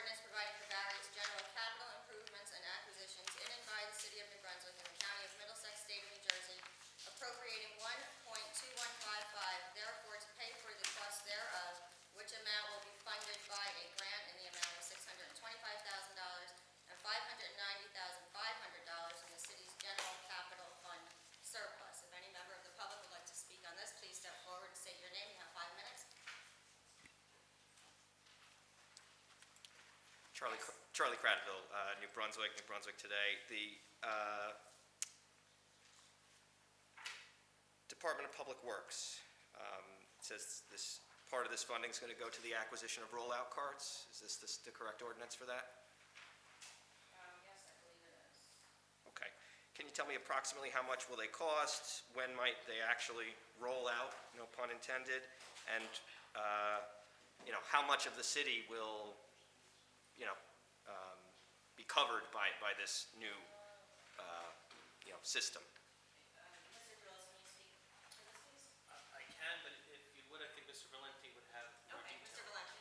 ordinance providing for various general capital improvements and acquisitions in and by the city of New Brunswick and the county of Middlesex, state of New Jersey, appropriating 1.2155, therefore to pay for the cost thereof, which amount will be funded by a grant in the amount of $625,000 and $590,500 from the city's general capital fund surplus. If any member of the public would like to speak on this, please step forward and state your name. You have 5 minutes. Charlie Cradville, New Brunswick Today. The Department of Public Works says this part of this funding is going to go to the acquisition of rollout carts. Is this the correct ordinance for that? Yes, I believe it is. Okay. Can you tell me approximately how much will they cost? When might they actually roll out? No pun intended. And how much of the city will be covered by this new system? Mr. Drills, can you speak to this, please? I can, but if you would, I think Mr. Valenti would have more Okay, detail. Mr. Valenti.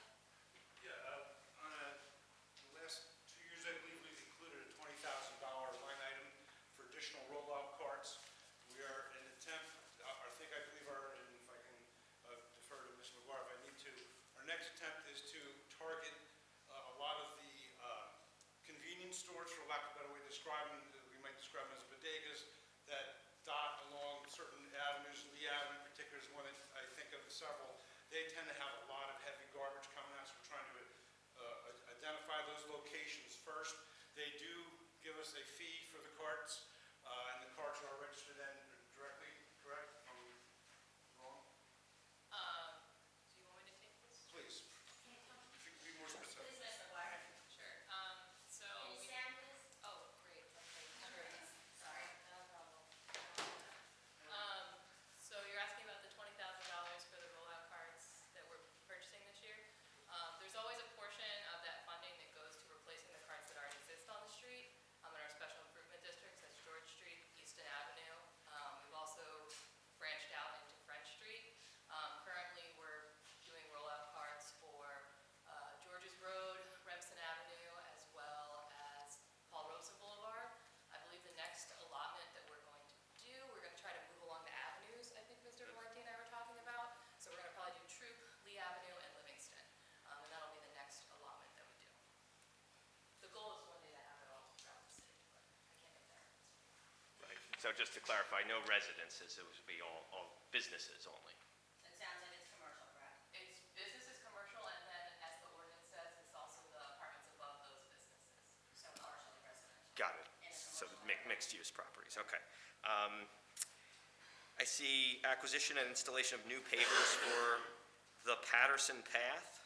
Yeah, on the last 2 years, I believe we've included a $20,000 line item for additional rollout carts. We are in an attempt, and if I can defer to Mr. McGuire if I need to, our next attempt is to target a lot of the convenience stores, for lack of a better way to describe them. We might describe them as bodegas that dot along certain avenues. Lee Avenue in particular is one that I think of several. They tend to have a lot of heavy garbage coming out, so we're trying to identify those locations first. They do give us a fee for the carts, and the carts are registered in directly, correct? Am I wrong? Do you want me to take this? Please. If you could be more specific. Please, Mr. McGuire. Sure. So Can you we, stand, please? oh, great. Okay. Sorry, no problem. So you're asking about the $20,000 for the rollout carts that we're purchasing this year. There's always a portion of that funding that goes to replacing the carts that already exist on the street in our special improvement districts. That's George Street, Livingston Avenue. We've also branched out into French Street. Currently, we're doing rollout carts for George's Road, Remsen Avenue, as well as Paul Robeson Boulevard. I believe the next allotment that we're going to do, we're going to try to move along the avenues I think Mr. Valenti and I were talking about. So we're going to probably do Troop, Lee Avenue, and Livingston. And that'll be the next allotment that we do. The goal is one day to have it all throughout the city, but I can't make that. Right. So just to clarify, no residences, it would be all businesses only. It sounds like it's commercial, correct? It's business is commercial, and then as the ordinance says, it's also the apartments above those businesses. So partially residential. Got it. In a So commercial area. mixed-use properties, okay. I see acquisition and installation of new pavers for the Patterson path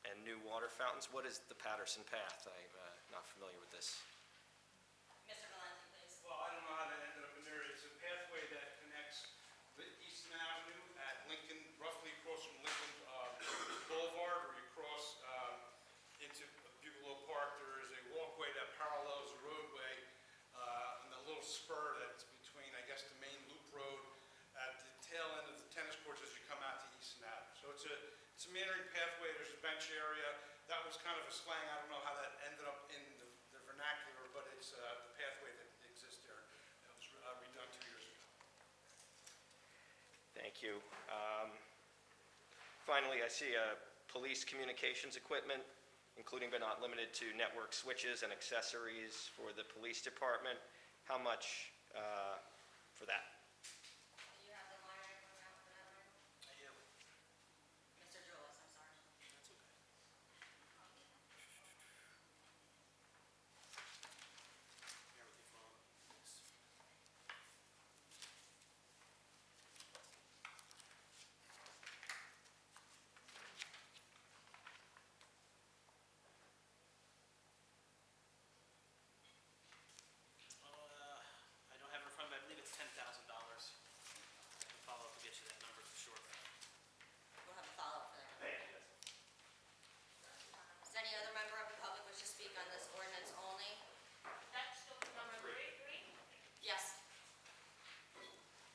and new water fountains. What is the Patterson path? I'm not familiar with this. Mr. Valenti, please. Well, I don't know how that ended up in there. It's a pathway that connects the Easton Avenue at Lincoln, roughly across from Lincoln Boulevard, where you cross into Bugalo Park. There is a walkway that parallels the roadway and the little spur that's between, I guess, the main loop road at the tail end of the tennis courts as you come out to Easton Avenue. So it's a meandering pathway. There's a bench area. That was kind of a slang. I don't know how that ended up in the vernacular, but it's the pathway that exists there. It was redone 2 years ago. Thank you. Finally, I see police communications equipment, including but not limited to network switches and accessories for the police department. How much for that? Do you have the line item amount for that line? I am. Mr. Drills, I'm sorry. That's okay. Bear with me for a moment, please. I don't have it in front of me. I believe it's $10,000. I can follow up to get you that number for sure. We'll have a follow-up for that. Thank you. Does any other member of the public wish to speak on this ordinance only? That's still number three? Yes.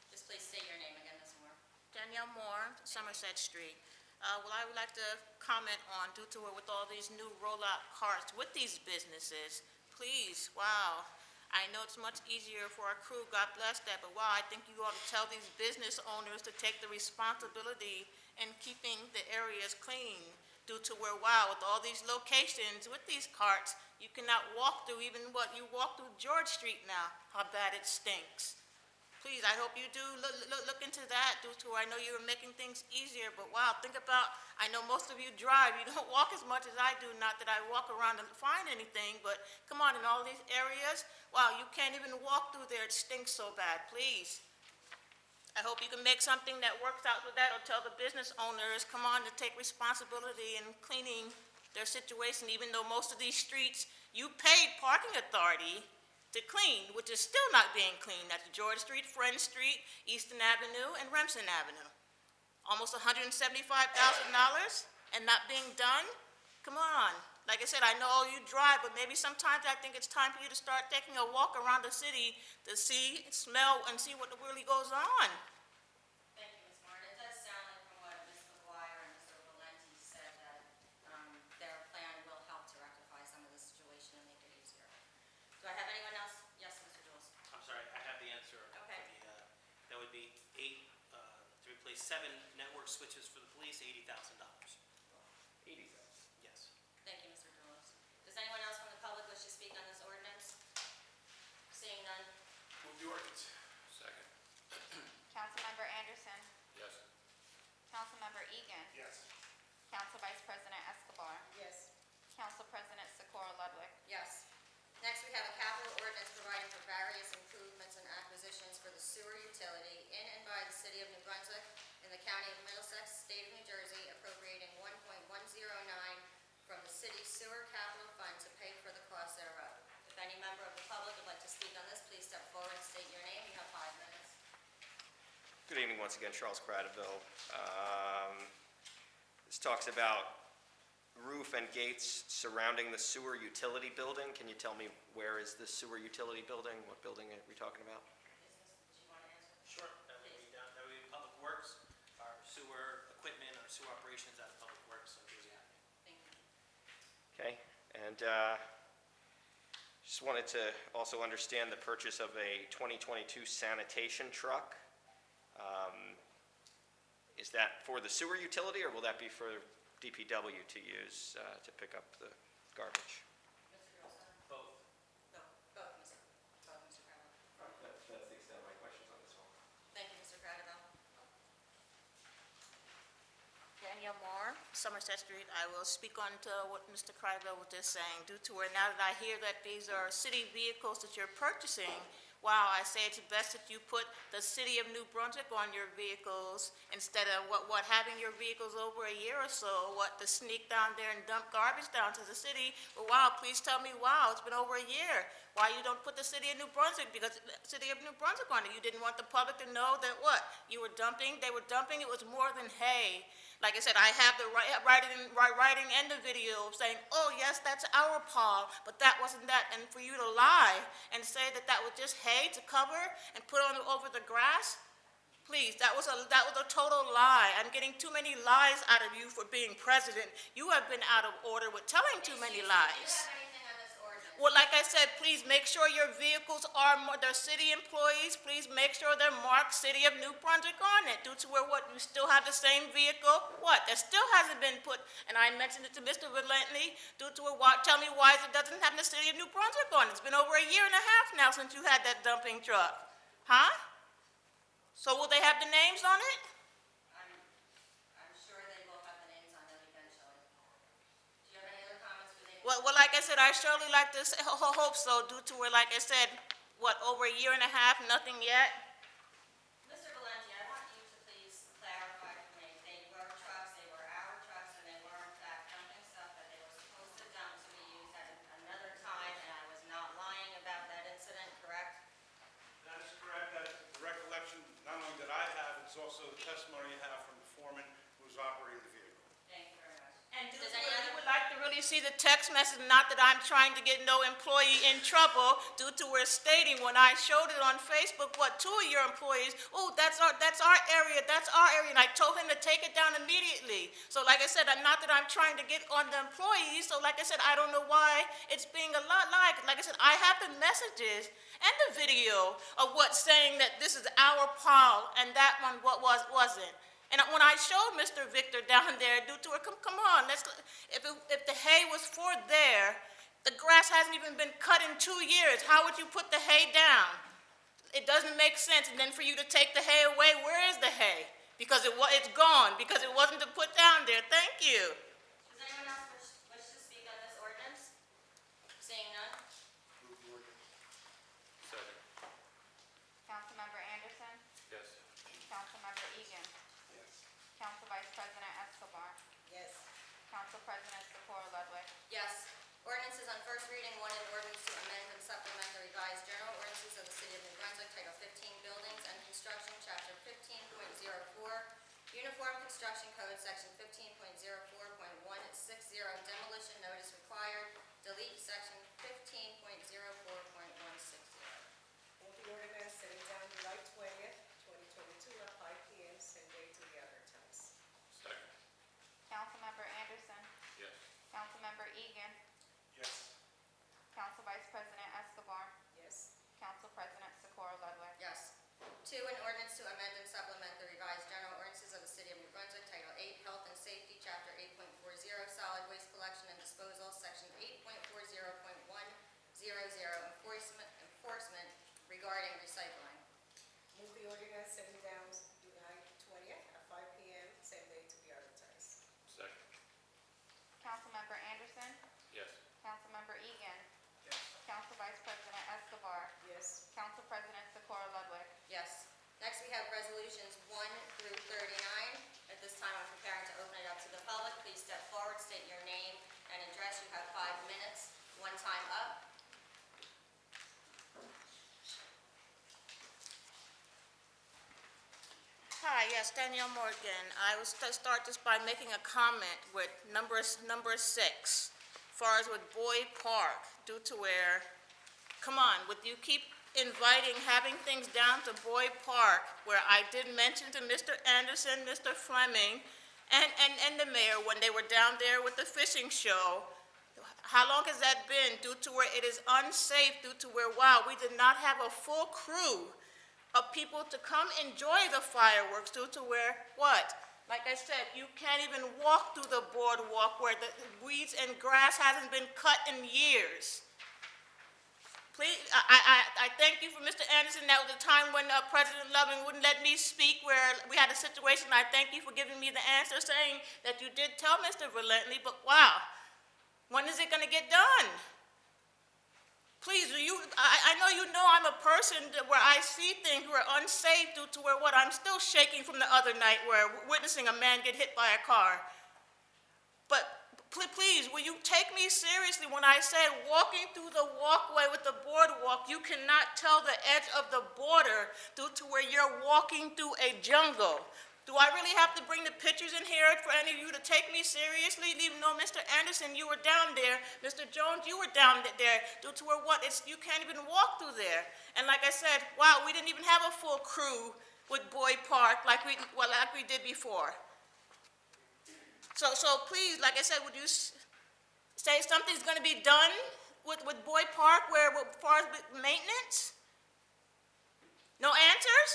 Just please state your name again, Ms. Moore. Danielle Moore, Somerset Street. Well, I would like to comment on, due to with all these new rollout carts with these businesses, please, wow. I know it's much easier for our crew, God bless that, but wow, I think you ought to tell these business owners to take the responsibility in keeping the areas clean, due to where, wow, with all these locations, with these carts, you cannot walk through even what you walk through George Street now, how bad it stinks. Please, I hope you do look into that, due to, I know you're making things easier, but wow, think about, I know most of you drive, you don't walk as much as I do, not that I walk around and find anything, but come on, in all these areas, wow, you can't even walk through there, it stinks so bad, please. I hope you can make something that works out with that, or tell the business owners, come on, to take responsibility in cleaning their situation, even though most of these streets, you paid parking authority to clean, which is still not being cleaned. That's George Street, Friend Street, Easton Avenue, and Remsen Avenue. Almost $175,000 and not being done? Come on. Like I said, I know you drive, but maybe sometimes I think it's time for you to start taking a walk around the city to see, smell, and see what really goes on. Thank you, Ms. Martin. It does sound like from what Ms. McGuire and Mr. Valenti said that their plan will help to rectify some of the situation and make it easier. Do I have anyone else? Yes, Mr. Jules. I'm sorry, I have the answer. Okay. That would be to replace 7 network switches for the police, $80,000. 80,000. Yes. Thank you, Mr. Jules. Does anyone else from the public wish to speak on this ordinance? Seeing none? Move the ordinance. Second. Councilmember Anderson. Yes. Councilmember Egan. Yes. Council Vice President Escobar. Yes. Council President Socorro Ludwig. Yes. Next, we have a capital ordinance providing for various improvements and acquisitions for the sewer utility in and by the city of New Brunswick in the county of Middlesex, state of New Jersey, appropriating $1.109 from the city's sewer capital fund to pay for the cost thereof. If any member of the public would like to speak on this, please step forward and state your name. You have 5 minutes. Good evening once again, Charles Cradaville. This talks about roof and gates surrounding the sewer utility building. Can you tell me where is this sewer utility building? What building are we talking about? Do you want to answer? Sure. That would be down, that would be Public Works, our sewer equipment, our sewer operations out of Public Works on Jersey Avenue. Thank you. Okay, and just wanted to also understand the purchase of a 2022 sanitation truck. Is that for the sewer utility, or will that be for DPW to use to pick up the garbage? Mr. Gilson? Both. Both, Mr. Cradaville. That's the extent of my questions on this one. Thank you, Mr. Cradaville. Danielle Moore, Somerset Street. I will speak on to what Mr. Cradaville was just saying, due to where now that I hear that these are city vehicles that you're purchasing, wow, I say it's best that you put the city of New Brunswick on your vehicles instead of what having your vehicles over a year or so, to sneak down there and dump garbage down to the city. But wow, please tell me, wow, it's been over a year. Why you don't put the city of New Brunswick, because the city of New Brunswick on it. You didn't want the public to know that what? You were dumping, they were dumping, it was more than hay. Like I said, I have the writing and the video saying, oh yes, that's our Paul, but that wasn't that. And for you to lie and say that that was just hay to cover and put on over the grass, please, that was a total lie. I'm getting too many lies out of you for being president. You have been out of order with telling too many Do lies. you have anything on this ordinance? Well, like I said, please make sure your vehicles they're city employees. Please make sure they're marked City of New Brunswick on it. Due to where you still have the same vehicle, that still hasn't been put, and I mentioned it to Mr. Valenti, due to tell me why it doesn't have the City of New Brunswick on it. It's been over a year and a half now since you had that dumping truck. Huh? So will they have the names on it? I'm sure they will have the names on it eventually. Do you have any other comments for the? Well, like I said, I surely like to hope so, due to where, like I said, over a year and a half, nothing yet? Mr. Valenti, I want you to please clarify for me. They were trucks, they were our trucks, and they were in fact dumping stuff that they were supposed to dump to be used at another time, and I was not lying about that incident, correct? That is correct. That is the recollection, not only that I have, it's also the testimony you have from the foreman who was operating the vehicle. Thank you very much. And Does any other? would like to really really see the text message, not that I'm trying to get no employee in trouble due to where stating when I showed it on Facebook, what, two of your employees, oh, that's our area, and I told him to take it down immediately. So like I said, not that I'm trying to get on the employees, so like I said, I don't know why it's being a lot like I said, I have the messages and the video of what's saying that this is our pile and that one wasn't. And when I showed Mr. Victor down there, due to it, come on, if the hay was for there, the grass hasn't even been cut in 2 years. How would you put the hay down? It doesn't make sense. And then for you to take the hay away, where is the hay? Because it's gone, because it wasn't to put down there. Thank you. Does anyone else wish to speak on this ordinance? Seeing none? Second. Councilmember Anderson. Yes. Councilmember Egan. Council Vice President Escobar. Yes. Council President Socorro Ludwig. Yes. Ordinances on first reading, one an ordinance to amend and supplement the revised general ordinances of the City of New Brunswick, Title 15, Buildings and Construction, Chapter 15.04, Uniform Construction Code, Section 15.04.160, demolition notice required, delete Section 15.04.160. Move the ordinance setting down July 20th, 2022 at 5 p.m. same day to be advertised. Second. Councilmember Anderson. Yes. Councilmember Egan. Yes. Council Vice President Escobar. Yes. Council President Socorro Ludwig. Yes. Two, an ordinance to amend and supplement the revised general ordinances of the City of New Brunswick, Title 8, Health and Safety, Chapter 8.40, Solid Waste Collection and Disposal, Section 8.40.100, Enforcement regarding recycling. Move the ordinance setting down July 20th at 5 p.m. same day to be advertised. Second. Councilmember Anderson. Yes. Councilmember Egan. Yes. Council Vice President Escobar. Yes. Council President Socorro Ludwig. Yes. Next, we have resolutions 1 through 39. At this time, I'm preparing to open it up to the public. Please step forward, state your name and address. You have 5 minutes. One time up. Hi, yes, Danielle Morgan. I will start just by making a comment with number 6, as far as with Boyd Park, due to where, come on, would you keep inviting, having things down to Boyd Park, where I did mention to Mr. Anderson, Mr. Fleming, and the mayor when they were down there with the fishing show. How long has that been? Due to where it is unsafe, due to where, wow, we did not have a full crew of people to come enjoy the fireworks, due to where, what? Like I said, you can't even walk through the boardwalk where the weeds and grass hasn't been cut in years. Please, I thank you for Mr. Anderson. That was a time when President Loving wouldn't let me speak, where we had a situation. I thank you for giving me the answer, saying that you did tell Mr. Valently, but wow, when is it going to get done? Please, I know you know I'm a person where I see things who are unsafe due to where what, I'm still shaking from the other night where witnessing a man get hit by a car. But please, will you take me seriously when I say walking through the walkway with the boardwalk, you cannot tell the edge of the border due to where you're walking through a jungle. Do I really have to bring the pictures in here for any of you to take me seriously? Even though Mr. Anderson, you were down there, Mr. Jones, you were down there, due to where what, you can't even walk through there. And like I said, wow, we didn't even have a full crew with Boyd Park like we did before. So please, like I said, would you say something's going to be done with Boyd Park where, as far as maintenance? No answers?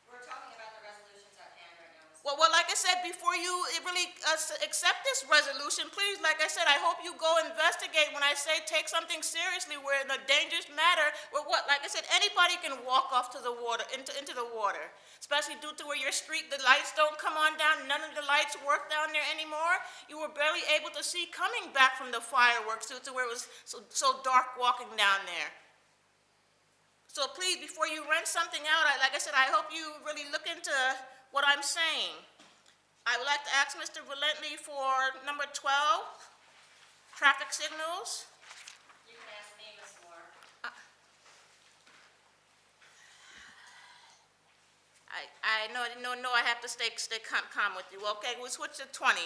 We're talking about the resolutions at hand right now. Well, like I said, before you really accept this resolution, please, like I said, I hope you go investigate when I say take something seriously where in a dangerous matter, where what, like I said, anybody can walk off to the water, into the water, especially due to where your street, the lights don't come on down, none of the lights work down there anymore. You were barely able to see coming back from the fireworks due to where it was so dark walking down there. So please, before you rent something out, like I said, I hope you really look into what I'm saying. I would like to ask Mr. Valently for number 12, traffic signals. You can ask me, Ms. Moore. I know, I have to stay calm with you. Okay, we'll switch to 20.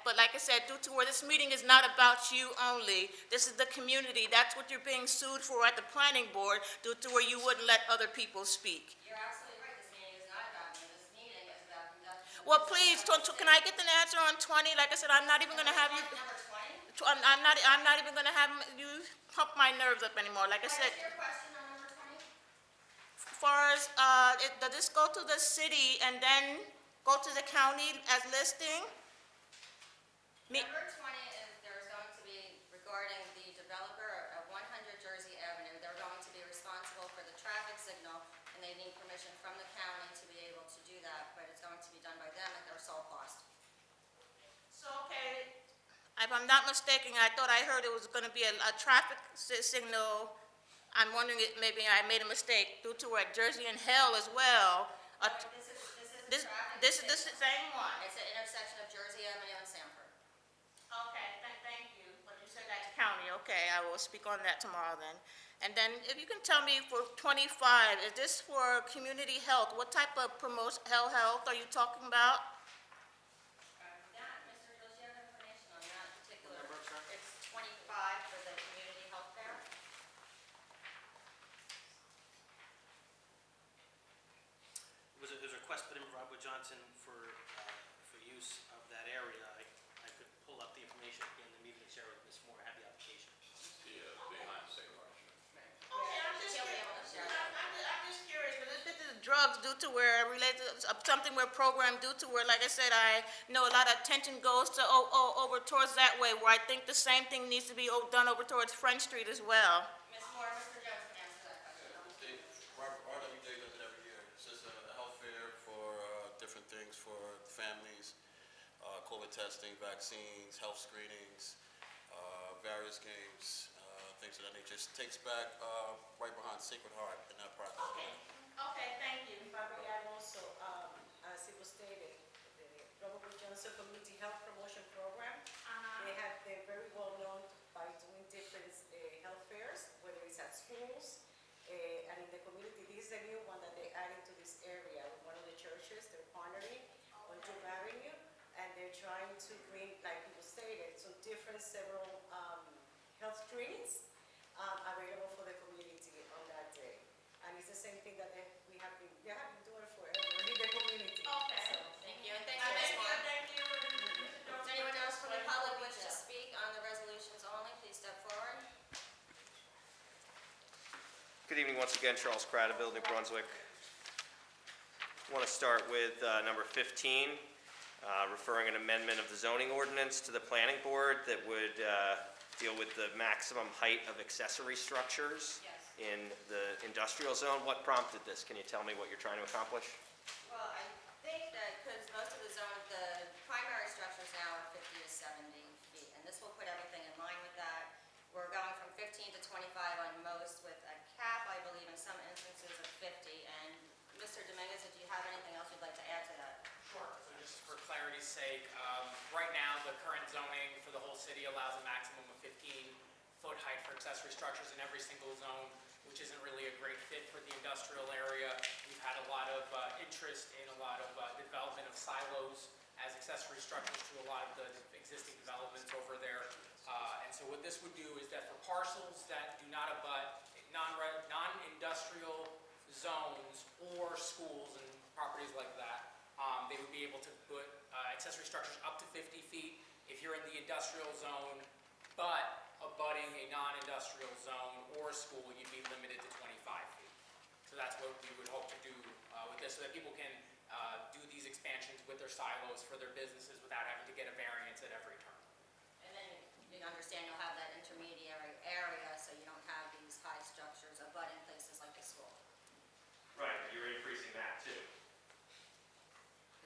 But like I said, due to where this meeting is not about you only, this is the community, that's what you're being sued for at the planning board, due to where you wouldn't let other people speak. You're absolutely right, this meeting is not about me, this meeting is about conducting. Well, please, can I get an answer on 20? Like I said, I'm not even gonna have you, Number 20? I'm not even gonna have you pump my nerves up anymore. Like I What said, is your question on number 20? as far as, does this go to the city and then go to the county as listing? Number 20 is there's going to be, regarding the developer at 100 Jersey Avenue, they're going to be responsible for the traffic signal, and they need permission from the county to be able to do that, but it's going to be done by them at their sole cost. So, okay, if I'm not mistaken, I thought I heard it was gonna be a traffic signal. I'm wondering if maybe I made a mistake due to at Jersey and Hill as well. This is This traffic is the signal. same one. It's an intersection of Jersey Avenue and Sanford. Okay, thank you, but you said that's county, okay, I will speak on that tomorrow then. And then if you can tell me for 25, is this for community health? What type of health are you talking about? That, Mr. does you have information on that particular? Number, sir? It's 25 for the community health fair. It was a request put in by Robert Johnson for use of that area. I could pull up the information at the end of the meeting and share with Ms. Moore. I have the application. Okay, I'm just He'll be curious. able to share that. I'm just curious, because this is drugs due to where related, something we're programmed due to where, like I said, I know a lot of attention goes to, over towards that way, where I think the same thing needs to be done over towards French Street as well. Ms. Moore, Mr. Jones can answer that question. RWJ does it every year. It's just a health fair for different things for families, COVID testing, vaccines, health screenings, various games, things of that nature. Just takes back right behind Sacred Heart in that park. Okay, thank you. If I may add also, as it was stated, the Robert Johnson Community Health Promotion Program, they're very well known by doing different health fairs, whether it's at schools and in the community. This is a new one that they're adding to this area with one of the churches. They're partnering on Duke Avenue, and they're trying to bring, like it was stated, so several health screenings available for the community on that day. And it's the same thing that we have been doing forever in the community. Okay. So, Thank you, and thank you, Ms. Moore. Thank you. Does anyone else from the public wish to speak on the resolutions only? Please step forward. Good evening once again, Charles Cradaville, New Brunswick. I want to start with number 15, referring an amendment of the zoning ordinance to the planning board that would deal with the maximum height of accessory structures in the industrial zone. What prompted this? Can you tell me what you're trying to accomplish? Well, I think that because most of the primary structures now are 50 to 70 feet, and this will put everything in line with that. We're going from 15 to 25 on most, with a cap, I believe, in some instances of 50. And Mr. Dominguez, if you have anything else you'd like to add to that? Sure. So just for clarity's sake, right now, the current zoning for the whole city allows a maximum of 15-foot height for accessory structures in every single zone, which isn't really a great fit for the industrial area. We've had a lot of interest in a lot of development of silos as accessory structures to a lot of the existing developments over there. And so what this would do is that for parcels that do not abut non-industrial zones or schools and properties like that, they would be able to put accessory structures up to 50 feet. If you're in the industrial zone, but abutting a non-industrial zone or school, you'd be limited to 25 feet. So that's what we would hope to do with this, so that people can do these expansions with their silos for their businesses without having to get a variance at every turn. And then you understand you'll have that intermediary area, so you don't have these high structures abutting places like the school. Right, you're increasing that too.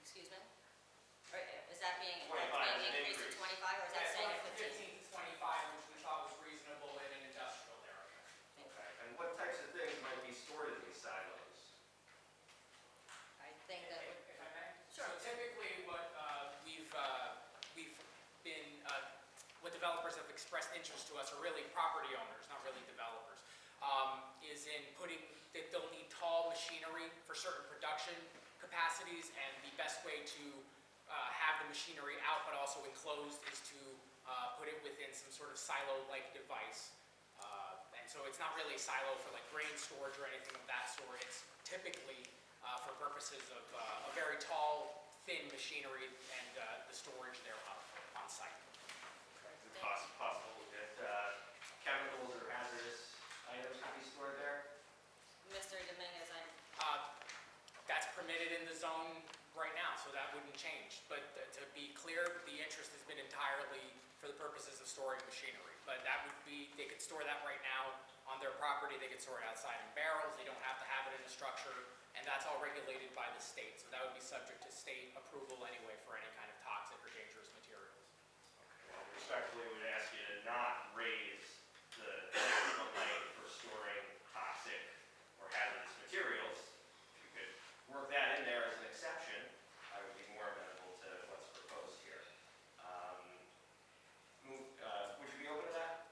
Excuse me? Or is that being 25 is an increased to increase. 25, or is that That's staying like at 15? 15 to 25, which we thought was reasonable in an industrial area. Okay. And what types of things might be stored in these silos? I think that would, If I may? Sure. So typically what what developers have expressed interest to us are really property owners, not really developers, is in putting, that they'll need tall machinery for certain production capacities, and the best way to have the machinery out but also enclosed is to put it within some sort of silo-like device. And so it's not really a silo for like grain storage or anything of that sort. It's typically for purposes of a very tall, thin machinery and the storage thereof on site. Is it possible that chemicals or hazardous items could be stored there? Mr. Dominguez, That's permitted in the zone right now, so that wouldn't change. But to be clear, the interest has been entirely for the purposes of storing machinery. But that would be, they could store that right now on their property, they could store it outside in barrels, they don't have to have it in a structure, and that's all regulated by the state. So that would be subject to state approval anyway for any kind of toxic or dangerous materials. Well, respectfully, would ask you to not raise the maximum height for storing toxic or hazardous materials. If you could work that in there as an exception, I would be more amenable to what's proposed here. Would you be open to that?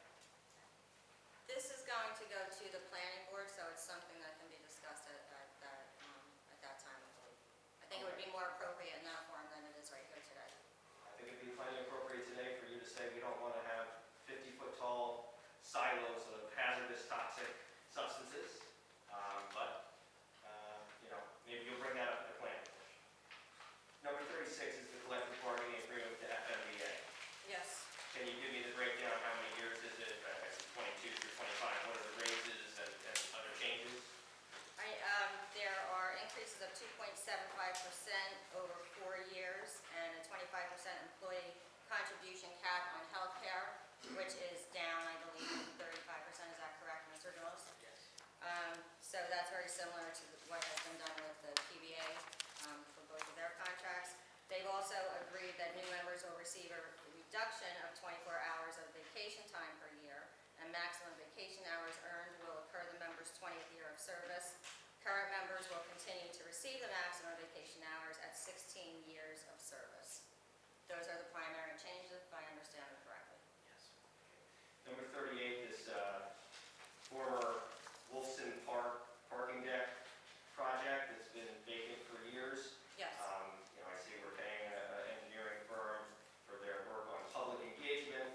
this is going to go to the planning board, so it's something that can be discussed at that time, I believe. I think it would be more appropriate in that form than it is right here today. I think it'd be plenty appropriate today for you to say we don't want to have 50-foot tall silos of hazardous toxic substances. But, maybe you'll bring that up at the planning commission. Number 36 is the collective bargaining agreement with the FMBA. Yes. Can you give me the breakdown, how many years is it? I see 22 through 25. What are the raises and other changes? There are increases of 2.75% over 4 years and a 25% employee contribution cap on healthcare, which is down, I believe, 35%. Is that correct, Mr. Dawes? Yes. So that's very similar to what has been done with the PBA for both of their contracts. They've also agreed that new members will receive a reduction of 24 hours of vacation time per year, and maximum vacation hours earned will occur the member's 20th year of service. Current members will continue to receive the maximum vacation hours at 16 years of service. Those are the primary changes, if I understand them correctly. Yes. Number 38, this former Wolfson Park parking deck project that's been vacant for years. Yes. I see we're paying an engineering firm for their work on public engagement.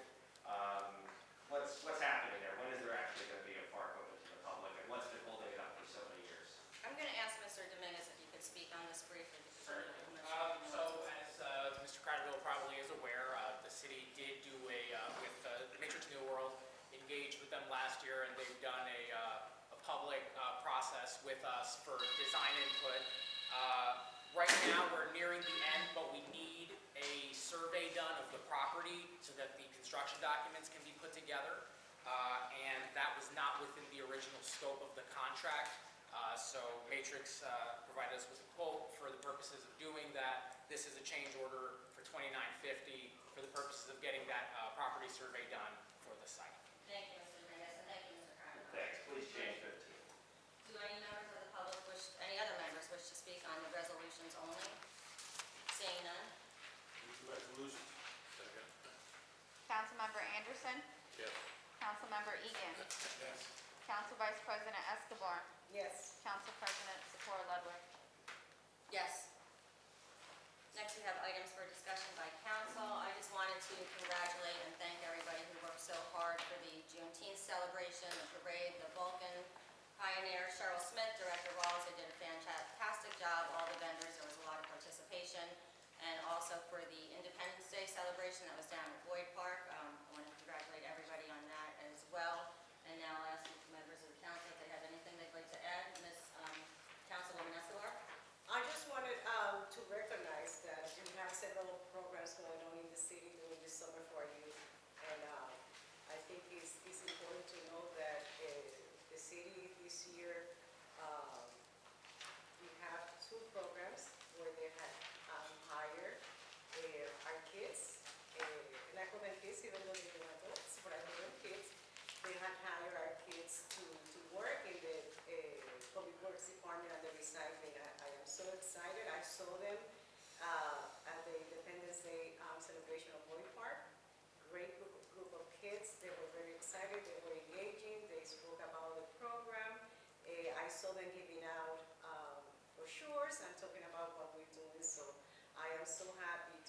What's happening there? When is there actually going to be a park open to the public, and what's been holding it up for so many years? I'm going to ask Mr. Dominguez if you could speak on this briefly. Because I know Commissioner So Dominguez as Mr. Cradaville probably is aware, the city did do with Matrix New World, engaged with them last year, and they've done a public process with us for design input. Right now, we're nearing the end, but we need a survey done of the property so that the construction documents can be put together. And that was not within the original scope of the contract. So Matrix provided us with a quote for the purposes of doing that. This is a change order for $2,950 for the purposes of getting that property survey done for the site. Thank you, Mr. Dominguez, and thank you, Mr. Carmen. Thanks. Please change 15. Do any members of the public any other members wish to speak on the resolutions only? Seeing none? Resolution. Councilmember Anderson. Yes. Councilmember Egan. Yes. Council Vice President Escobar. Yes. Council President Sephora Ludwig. Yes. Next, we have items for discussion by council. I just wanted to congratulate and thank everybody who worked so hard for the Juneteenth celebration, the parade, the Vulcan pioneer, Cheryl Smith, Director Wallace, they did a fantastic job, all the vendors, there was a lot of participation, and also for the Independence Day celebration that was down at Boyd Park. I want to congratulate everybody on that as well. And now I'll ask the members of the council if they have anything they'd like to add. Ms. Councilwoman Escobar? I just wanted to recognize that we have several programs going on in the city during this summer for our youth. And I think it's important to know that the city this year, we have 2 programs where they have hired our kids, not even kids, even though they're adults, but I mean kids. They had hired our kids to work in the Public Works Department and the recycling. I am so excited. I saw them at the Independence Day celebration of Boyd Park. Great group of kids. They were very excited. They were engaging. They spoke about the program. I saw them giving out brochures and talking about what we're doing. So I am so happy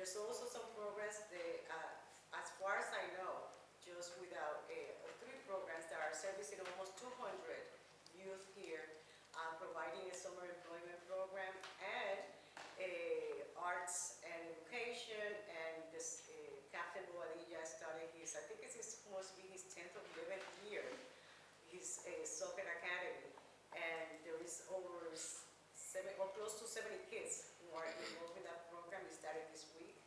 There's also some programs that, as far as I know, just without 3 programs that are servicing almost 200 youth here, providing a summer employment program and arts and education, and this Captain Boadilla started his, I think it's supposed to be his 10th or 11th year, his soccer academy, and there is over close to 70 kids who are involved in that program. It started this week.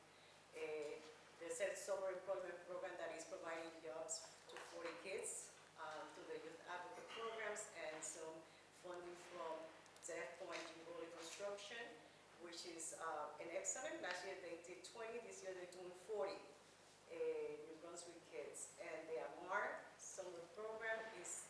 There's a summer employment program that is providing jobs to 40 kids to the youth advocate programs, and some funding from Deaf Point Reconstruction, which is an excellent. Last year they did 20, this year they're doing 40 New Brunswick kids. And the AMAR summer program is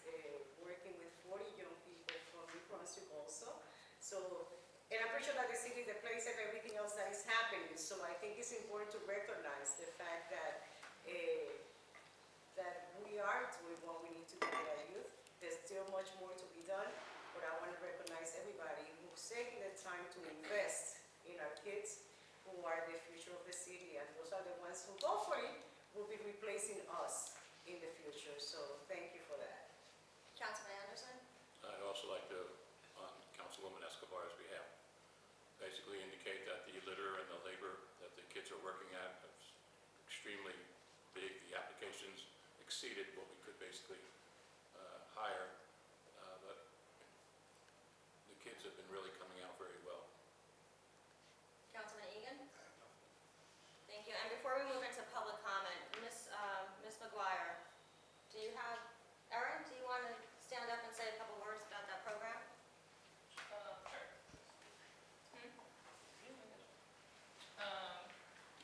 working with 40 young people from New Brunswick also. So, and I'm pretty sure that the city is the place of everything else that is happening. So I think it's important to recognize the fact that that we are doing what we need to do with our youth. There's still much more to be done, but I want to recognize everybody who's taking the time to invest in our kids, who are the future of the city, and those are the ones who hopefully will be replacing us in the future. So thank you for that. Councilman Anderson? I'd also like to, on Councilwoman Escobar's behalf, basically indicate that the litter and the labor that the kids are working at is extremely big. The applications exceeded what we could basically hire, but the kids have been really coming out very well. Councilman Egan? Thank you. And before we move into public comment, Ms. McGuire, do you have, Erin, do you want to stand up and say a couple words about that program? Sure.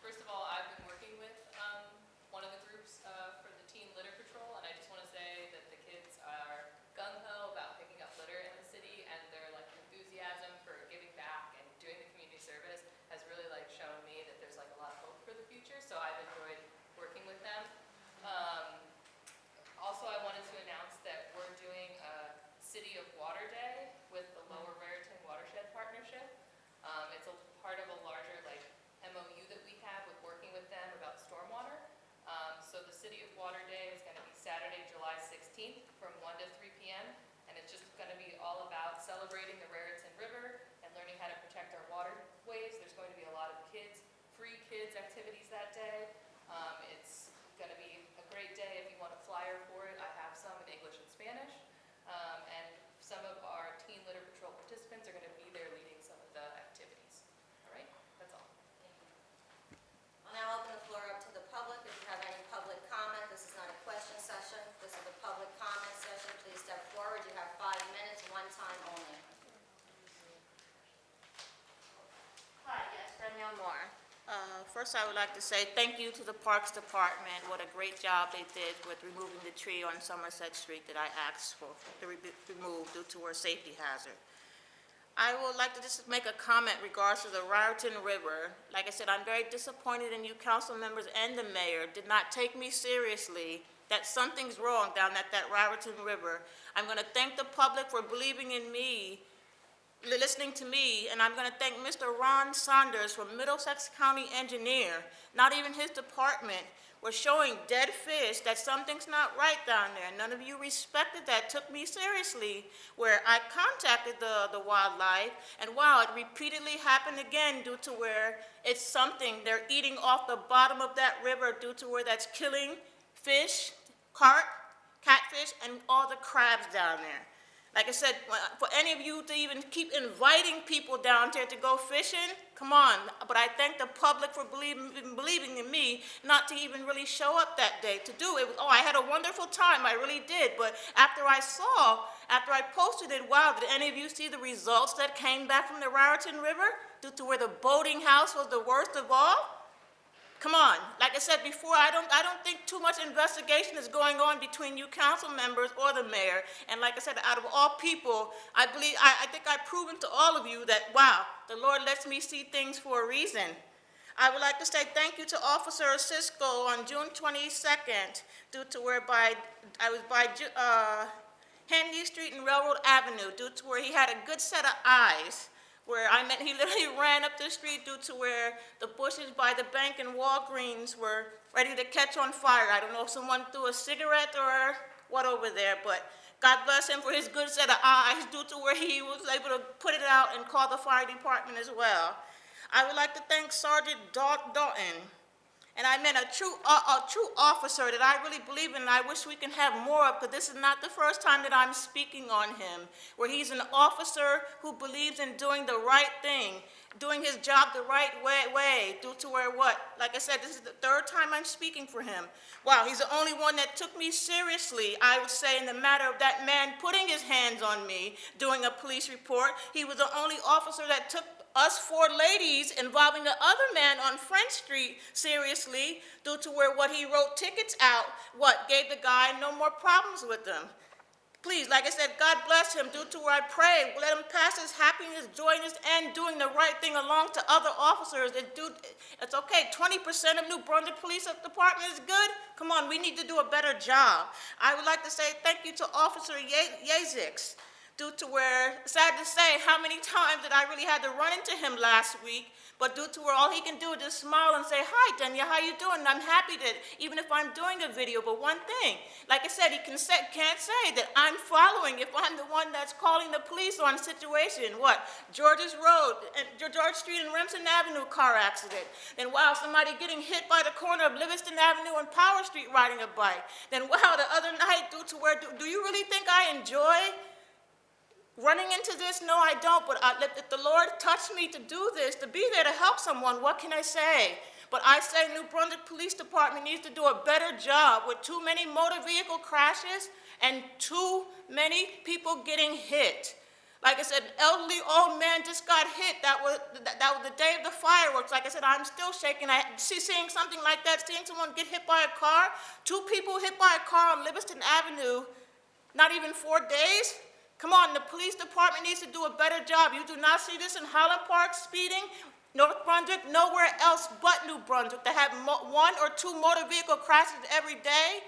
First of all, I've been working with one of the groups for the Teen Litter Patrol, and I just want to say that the kids are gung-ho about picking up litter in the city, and their enthusiasm for giving back and doing the community service has really shown me that there's a lot of hope for the future. So I've enjoyed working with them. Also, I wanted to announce that we're doing a City of Water Day with the Lower Raritan Watershed Partnership. It's a part of a larger MOU that we have with working with them about stormwater. So the City of Water Day is going to be Saturday, July 16th from 1 to 3 p.m. And it's just going to be all about celebrating the Raritan River and learning how to protect our waterways. There's going to be a lot of free kids activities that day. It's going to be a great day if you want a flyer for it. I have some in English and Spanish. And some of our Teen Litter Patrol participants are going to be there leading some of the activities. All right? That's all. I'll now open the floor up to the public. If you have any public comment, this is not a question session. This is a public comment session. Please step forward. You have 5 minutes, one time only. Hi, yes, Danielle Moore. First, I would like to say thank you to the Parks Department. What a great job they did with removing the tree on Somerset Street that I asked for to remove due to a safety hazard. I would like to just make a comment regards to the Raritan River. Like I said, I'm very disappointed in you council members and the mayor did not take me seriously that something's wrong down at that Raritan River. I'm going to thank the public for believing in me, listening to me, and I'm going to thank Mr. Ron Saunders from Middlesex County Engineer. Not even his department was showing dead fish that something's not right down there. None of you respected that, took me seriously, where I contacted the wildlife, and wow, it repeatedly happened again due to where it's something they're eating off the bottom of that river due to where that's killing fish, carp, catfish, and all the crabs down there. Like I said, for any of you to even keep inviting people down there to go fishing, come on. But I thank the public for believing in me not to even really show up that day to do it. Oh, I had a wonderful time, I really did. But after I posted it, wow, did any of you see the results that came back from the Raritan River due to where the boating house was the worst of all? Come on, like I said before, I don't think too much investigation is going on between you council members or the mayor. And like I said, out of all people, I think I've proven to all of you that, wow, the Lord lets me see things for a reason. I would like to say thank you to Officer Cisco on June 22nd, due to whereby I was by Henley Street and Railroad Avenue, due to where he had a good set of eyes where he literally ran up the street due to where the bushes by the bank and Walgreens were ready to catch on fire. I don't know if someone threw a cigarette or what over there, but God bless him for his good set of eyes due to where he was able to put it out and call the fire department as well. I would like to thank Sergeant Dalton. And I meant a true officer that I really believe in, and I wish we can have more of, because this is not the first time that I'm speaking on him, where he's an officer who believes in doing the right thing, doing his job the right way, due to where what? Like I said, this is the third time I'm speaking for him. Wow, he's the only one that took me seriously, I would say, in the matter of that man putting his hands on me, doing a police report. He was the only officer that took us 4 ladies involving the other man on French Street seriously, due to where what he wrote tickets out, gave the guy no more problems with them. Please, like I said, God bless him, due to where I pray, let him pass his happiness, joyness, and doing the right thing along to other officers. It's okay, 20% of New Brunswick Police Department is good? Come on, we need to do a better job. I would like to say thank you to Officer Yazix, due to where, sad to say, how many times that I really had to run into him last week, but due to where all he can do is just smile and say, "Hi, Danya, how you doing?" And I'm happy that, even if I'm doing a video, but one thing, like I said, he can't say that I'm following if I'm the one that's calling the police on situation. George's Road, and George Street and Remsen Avenue car accident. Then wow, somebody getting hit by the corner of Livingston Avenue and Power Street riding a bike. Then wow, the other night, due to where, do you really think I enjoy running into this? No, I don't, but if the Lord touched me to do this, to be there to help someone, what can I say? But I say New Brunswick Police Department needs to do a better job with too many motor vehicle crashes and too many people getting hit. Like I said, an elderly old man just got hit. That was the day of the fireworks. Like I said, I'm still shaking. Seeing something like that, seeing someone get hit by a car, 2 people hit by a car on Livingston Avenue, not even 4 days. Come on, the police department needs to do a better job. You do not see this in Highland Park speeding, North Brunswick, nowhere else but New Brunswick, that have 1 or 2 motor vehicle crashes every day.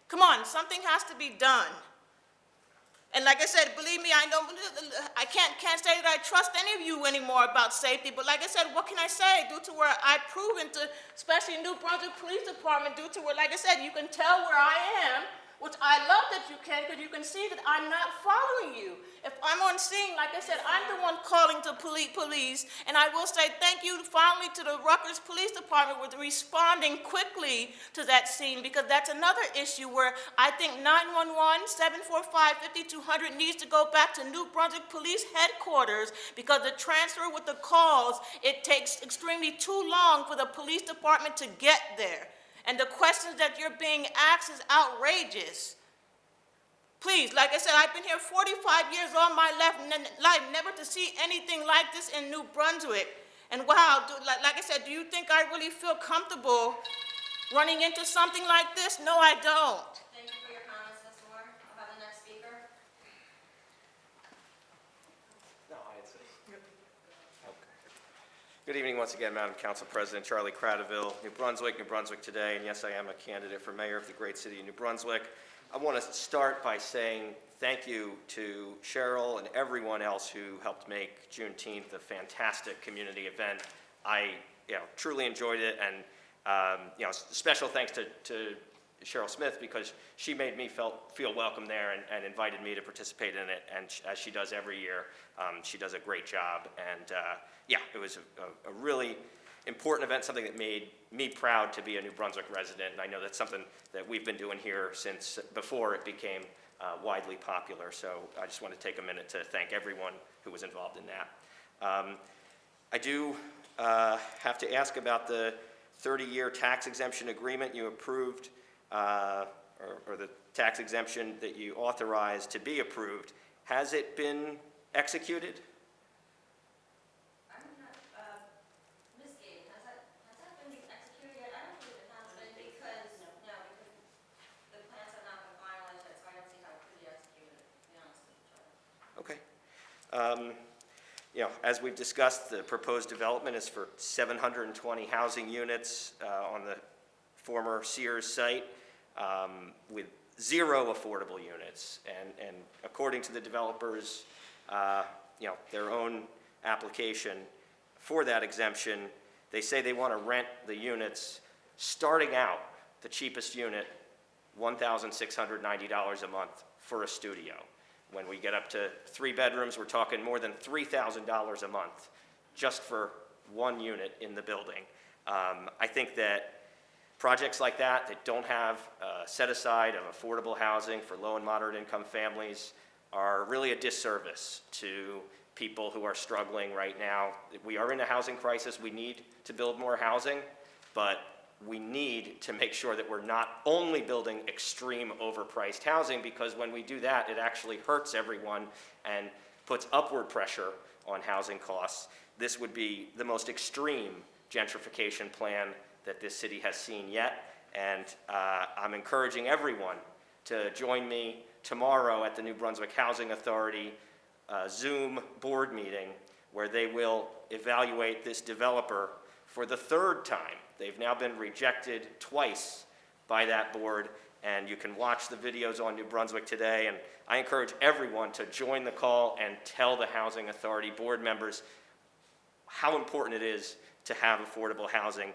Come on, something has to be done. And like I said, believe me, I can't say that I trust any of you anymore about safety, but like I said, what can I say? Due to where I've proven to, especially New Brunswick Police Department, due to where, like I said, you can tell where I am, which I love that you can, because you can see that I'm not following you. If I'm on scene, like I said, I'm the one calling to police, and I will say thank you finally to the Rutgers Police Department with responding quickly to that scene, because that's another issue where I think 911, 745-5200 needs to go back to New Brunswick Police Headquarters, because the transfer with the calls, it takes extremely too long for the police department to get there. And the questions that you're being asked is outrageous. Please, like I said, I've been here 45 years all my life, never to see anything like this in New Brunswick. And wow, like I said, do you think I really feel comfortable running into something like this? No, I don't. Thank you for your comments, Mr. Moore. I'll have the next speaker. Good evening once again, Madam Council President Charlie Cradaville, New Brunswick Today, and yes, I am a candidate for mayor of the great city of New Brunswick. I want to start by saying thank you to Cheryl and everyone else who helped make Juneteenth a fantastic community event. I truly enjoyed it, and special thanks to Cheryl Smith, because she made me feel welcome there and invited me to participate in it, and as she does every year, she does a great job. And it was a really important event, something that made me proud to be a New Brunswick resident, and I know that's something that we've been doing here since before it became widely popular, so I just want to take a minute to thank everyone who was involved in that. I do have to ask about the 30-year tax exemption agreement you approved, or the tax exemption that you authorized to be approved. Has it been executed? I'm not, Ms. Gaten, has that been executed yet? I don't believe it has been, because the plans have not been finalized yet, so I don't think I could be executed, to be honest with you, Charlie. Okay. As we've discussed, the proposed development is for 720 housing units on the former Sears site, with 0 affordable units. And according to the developers, their own application for that exemption, they say they want to rent the units, starting out, the cheapest unit, $1,690 a month for a studio. When we get up to 3 bedrooms, we're talking more than $3,000 a month just for one unit in the building. I think that projects like that don't have a set aside of affordable housing for low and moderate income families are really a disservice to people who are struggling right now. We are in a housing crisis. We need to build more housing, but we need to make sure that we're not only building extreme overpriced housing, because when we do that, it actually hurts everyone and puts upward pressure on housing costs. This would be the most extreme gentrification plan that this city has seen yet, and I'm encouraging everyone to join me tomorrow at the New Brunswick Housing Authority Zoom board meeting, where they will evaluate this developer for the 3rd time. They've now been rejected twice by that board, and you can watch the videos on New Brunswick Today, and I encourage everyone to join the call and tell the Housing Authority board members how important it is to have affordable housing.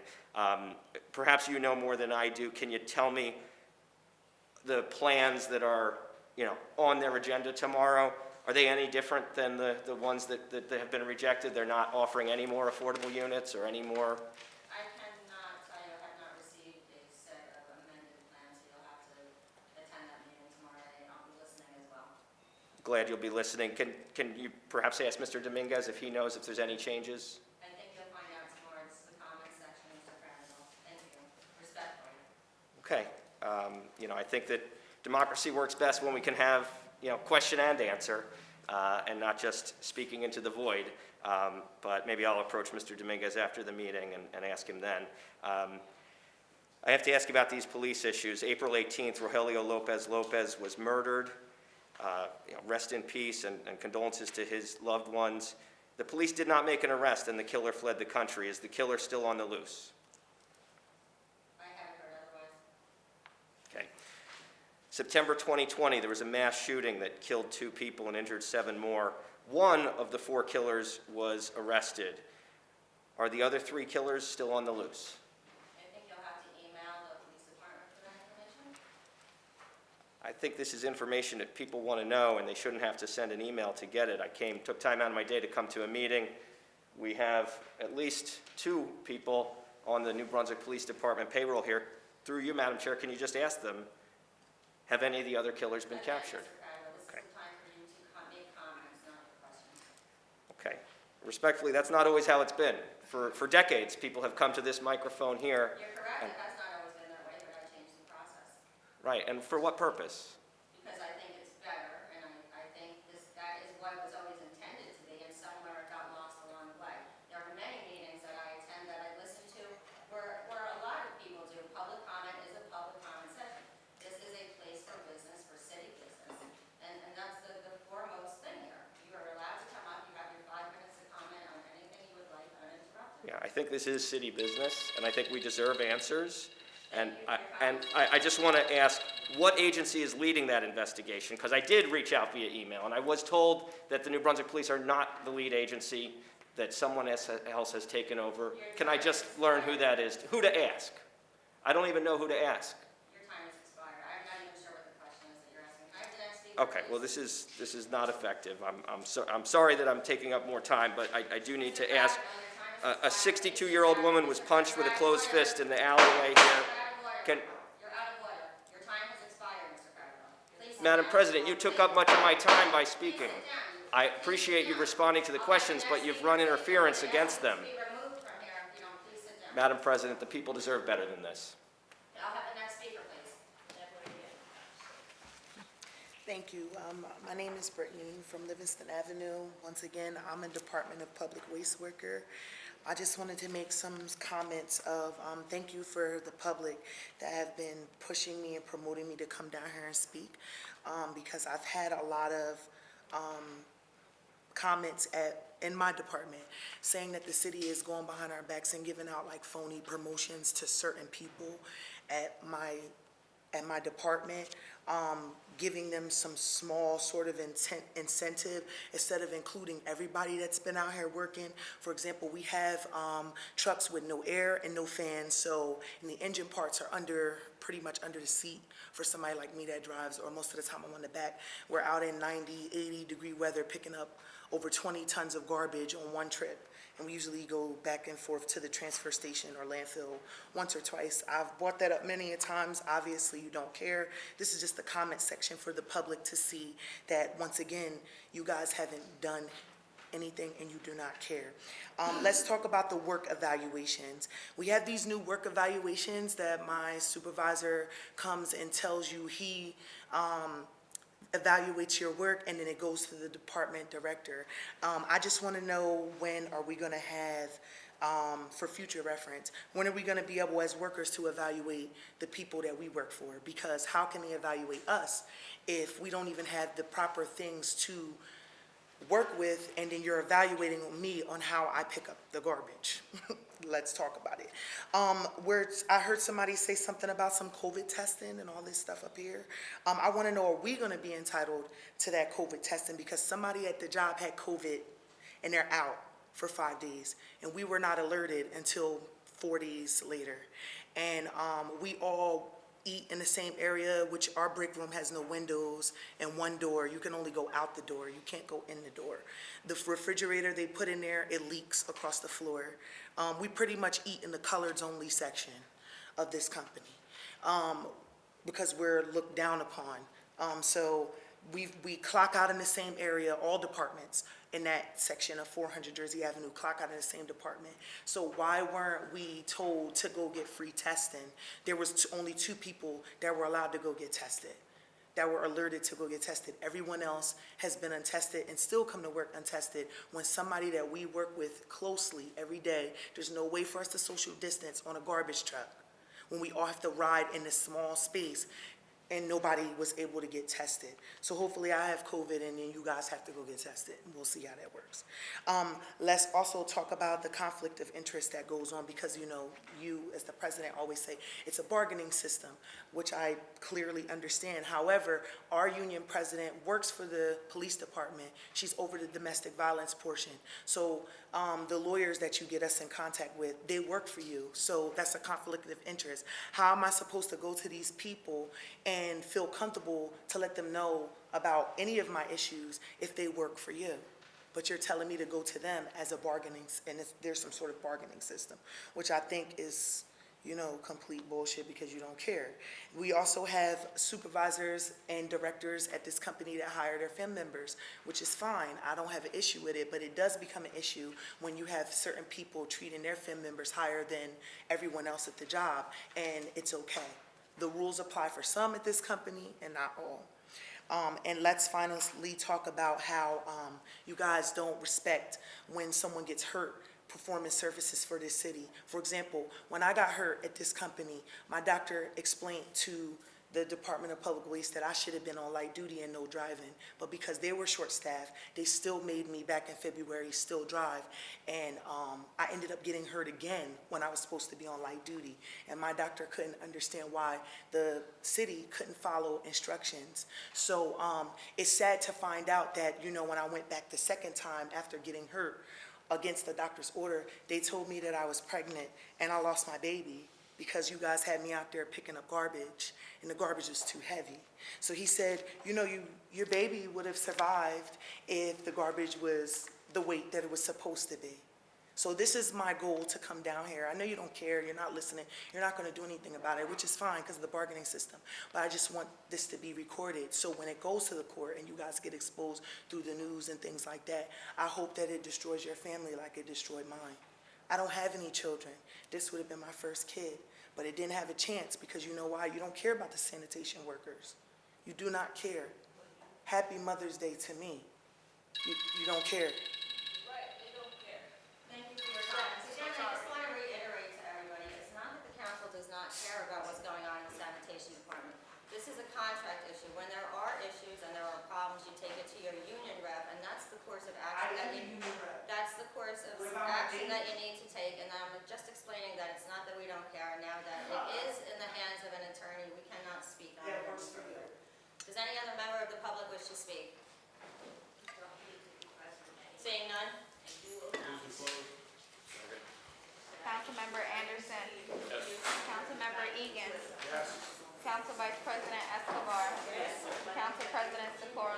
Perhaps you know more than I do. Can you tell me the plans that are, on their agenda tomorrow? Are they any different than the ones that have been rejected? They're not offering any more affordable units or any more? I cannot tell you, I have not received a set of amended plans, so you'll have to attend that meeting tomorrow night, and I'll be listening as well. Glad you'll be listening. Can you perhaps ask Mr. Dominguez if he knows if there's any changes? I think you'll find out tomorrow, it's the comments section, Mr. Crandall. Thank you, respectfully. Okay. I think that democracy works best when we can have, question and answer, and not just speaking into the void. But maybe I'll approach Mr. Dominguez after the meeting and ask him then. I have to ask about these police issues. April 18th, Rogelio Lopez was murdered. Rest in peace and condolences to his loved ones. The police did not make an arrest, and the killer fled the country. Is the killer still on the loose? I haven't heard otherwise. Okay. September 2020, there was a mass shooting that killed 2 people and injured 7 more. 1 of the 4 killers was arrested. Are the other 3 killers still on the loose? I think you'll have to email the police department for that information. I think this is information that people want to know, and they shouldn't have to send an email to get it. Took time out of my day to come to a meeting. We have at least 2 people on the New Brunswick Police Department payroll here. Through you, Madam Chair, can you just ask them, have any of the other killers been captured? Mr. Crandall, this is the time for you to make comments, not your questions. Okay. Respectfully, that's not always how it's been. For decades, people have come to this microphone here. You're correct, it has not always been that way, but I changed the process. Right, and for what purpose? Because I think it's better, and I think that is what was always intended to be, and somewhere it got lost along the way. There are many meetings that I attend that I listen to where a lot of people do. Public comment is a public comment session. This is a place for business, for city business, and that's the foremost thing here. You are allowed to come up, you have your 5 minutes to comment on anything you would like uninterrupted. Yeah, I think this is city business, and I think we deserve answers. And I just want to ask, what agency is leading that investigation? Because I did reach out via email, and I was told that the New Brunswick Police are not the lead agency, that someone else has taken over. Can I just learn who that is? Who to ask? I don't even know who to ask. Your time has expired. I'm not even sure what the question is that you're asking. Can I have the next speaker, Okay, well, this is not effective. I'm sorry that I'm taking up more time, but I do need to ask. A 62-year-old woman was punched with a closed fist in the alleyway here. You're out of order. Your time has expired, Mr. Crandall. Please sit Madam down. President, you took up much of my time by Please speaking. sit down. I appreciate you responding to the questions, but you've run interference against them. Be removed from here if you don't. Please sit down. Madam President, the people deserve better than this. I'll have the next speaker, please. Thank you. My name is Brittany from Livingston Avenue. Once again, I'm a Department of Public Waste worker. I just wanted to make some comments of thank you for the public that have been pushing me and promoting me to come down here and speak, because I've had a lot of comments in my department saying that the city is going behind our backs and giving out like phony promotions to certain people at my at my department, giving them some small sort of incentive instead of including everybody that's been out here working. For example, we have trucks with no air and no fans, so, and the engine parts are pretty much under the seat for somebody like me that drives, or most of the time I'm on the back. We're out in 90, 80-degree weather picking up over 20 tons of garbage on one trip. And we usually go back and forth to the transfer station or landfill once or twice. I've brought that up many a times. Obviously, you don't care. This is just the comment section for the public to see that, once again, you guys haven't done anything and you do not care. Let's talk about the work evaluations. We have these new work evaluations that my supervisor comes and tells you he evaluates your work, and then it goes to the department director. I just want to know, when are we going to have, for future reference, when are we going to be able as workers to evaluate the people that we work for? Because how can they evaluate us if we don't even have the proper things to work with, and then you're evaluating me on how I pick up the garbage? Let's talk about it. I heard somebody say something about some COVID testing and all this stuff up here. I want to know, are we going to be entitled to that COVID testing? Because somebody at the job had COVID and they're out for 5 days, and we were not alerted until 4 days later. And we all eat in the same area, which our break room has no windows and one door. You can only go out the door. You can't go in the door. The refrigerator they put in there, it leaks across the floor. We pretty much eat in the coloreds only section of this company because we're looked down upon. So we clock out in the same area, all departments in that section of 400 Jersey Avenue clock out in the same department. So why weren't we told to go get free testing? There was only 2 people that were allowed to go get tested, that were alerted to go get tested. Everyone else has been untested and still come to work untested. When somebody that we work with closely every day, there's no way for us to social distance on a garbage truck when we all have to ride in this small space, and nobody was able to get tested. So hopefully I have COVID and then you guys have to go get tested. We'll see how that works. Let's also talk about the conflict of interest that goes on, because you as the president always say it's a bargaining system, which I clearly understand. However, our union president works for the police department. She's over the domestic violence portion. So the lawyers that you get us in contact with, they work for you. So that's a conflict of interest. How am I supposed to go to these people and feel comfortable to let them know about any of my issues if they work for you? But you're telling me to go to them as a bargaining, and there's some sort of bargaining system, which I think is, complete bullshit, because you don't care. We also have supervisors and directors at this company that hire their family members, which is fine. I don't have an issue with it, but it does become an issue when you have certain people treating their family members higher than everyone else at the job, and it's okay. The rules apply for some at this company and not all. And let's finally talk about how you guys don't respect when someone gets hurt performing services for this city. For example, when I got hurt at this company, my doctor explained to the Department of Public Waste that I should have been on light duty and no driving, but because they were short-staffed, they still made me, back in February, still drive, and I ended up getting hurt again when I was supposed to be on light duty, and my doctor couldn't understand why the city couldn't follow instructions. So it's sad to find out that, when I went back the second time after getting hurt, against the doctor's order, they told me that I was pregnant and I lost my baby, because you guys had me out there picking up garbage, and the garbage was too heavy. So he said, your baby would have survived if the garbage was the weight that it was supposed to be. So this is my goal, to come down here. I know you don't care, you're not listening, you're not going to do anything about it, which is fine because of the bargaining system. But I just want this to be recorded, so when it goes to the court and you guys get exposed through the news and things like that, I hope that it destroys your family like it destroyed mine. I don't have any children. This would have been my first kid, but it didn't have a chance, because you know why? You don't care about the sanitation workers. You do not care. Happy Mother's Day to me. You don't care. Thank you for your comments. Again, I just want to reiterate to everybody, it's not that the council does not care about what's going on in the sanitation department. This is a contract issue. When there are issues and there are problems, you take it to your union rep, and that's the course of action that you need to take. And I'm just explaining that it's not that we don't care, now that it is in the hands of an attorney, we cannot speak to speak? Seeing none? Councilmember Anderson. Yes. Councilmember Egan. Yes. Council Vice President Escobar. Council President Sikora